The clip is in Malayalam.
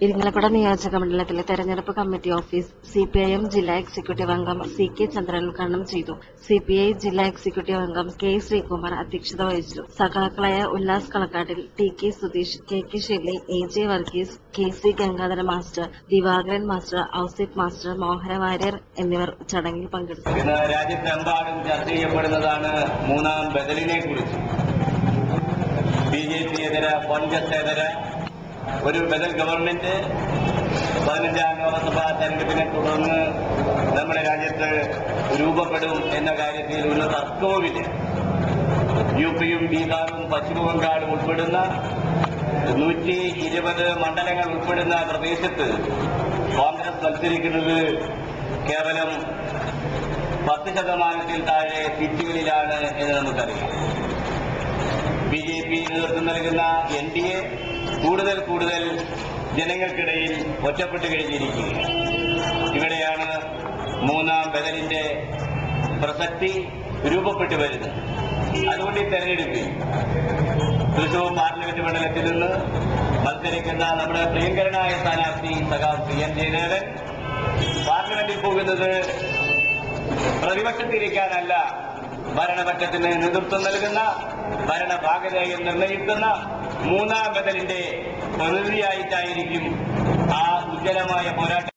ഇരിങ്ങാലക്കുട നിയോജക മണ്ഡലത്തിലെ തെരഞ്ഞെടുപ്പ് കമ്മിറ്റി ഓഫീസ് സിപിഐഎം ജില്ലാ എക്സിക്യൂട്ടീവ് അംഗം സി.കെ. ചന്ദ്രൻ ഉദ്ഘാടനം ചെയ്തു. സിപിഐ ജില്ലാ എക്സിക്യൂട്ടീവ് അംഗം കെ. ശ്രീകുമാർ അധ്യക്ഷത വഹിച്ചു. സഖാക്കളായ Ullas Kalakkattil, T K. Sudheesh, K. Shelly, A J. Varghese, K C. Gangadharan master, Divakaran master, Ousif master, Mohana Warrier എന്നിവർ ചടങ്ങിൽ പങ്കെടുത്തു. ഇന്ന് രാജ്യത്തെമ്പാടും ചർച്ച ചെയ്യപ്പെടുന്നതാണ് മൂന്നാം ബദലിനെ കുറിച്ച്. ബിജെപിയേതര കോൺഗ്രസേതര ഒരു ബദൽ ഗവൺമെന്റ് 15ാം ലോക്സഭാ തെരഞ്ഞെടുപ്പിനെ തുടർന്ന് നമ്മുടെ രാജ്യത്ത് രൂപപ്പെടും എന്ന കാര്യത്തിൽ ഒരു തർക്കവുമില്ല. യുപിയും ബീഹാറും പശ്ചിമബംഗാളും ഉൾപ്പെടുന്ന 120 മണ്ഡലങ്ങൾ ഉൾപ്പെടുന്ന പ്രദേശത്ത് കോൺഗ്രസ് മത്സരിക്കുന്നത് കേവലം 10% താഴെ സീറ്റുകളിലാണ് എന്ന് നമുക്കറിയാം. ബിജെപി നേതൃത്വം നൽകുന്ന എൻഡിഎ കൂടുതൽ ജനങ്ങൾക്കിടയിൽ ഒറ്റപ്പെട്ടു കഴിഞ്ഞിരിക്കുകയാണ്. ഇവിടെയാണ് മൂന്നാം ബദലിന്റെ പ്രസക്തി രൂപപ്പെട്ടു വരുന്നത്. അതുകൊണ്ട് ഈ തെരഞ്ഞെടുപ്പിൽ തൃശൂർ പാർലമെന്റ് മണ്ഡലത്തിൽ നിന്ന് മത്സരിക്കുന്ന നമ്മുടെ പ്രിയങ്കരനായ സ്ഥാനാർത്ഥി സഖാവ് പി. എൻ. ജയദേവൻ പാർലമെന്റിൽ പോകുന്നത് പ്രതിപക്ഷത്തിരിക്കാനല്ല, ഭരണപക്ഷത്തിന് നേതൃത്വം നൽകുന്ന, ഭരണഭാഗധേയം നിർണയിക്കുന്ന മൂന്നാം ബദലിന്റെ പ്രതിനിധിയായിട്ടായിരിക്കും ആ ഉജ്ജ്വലമായ പോരാട്ടം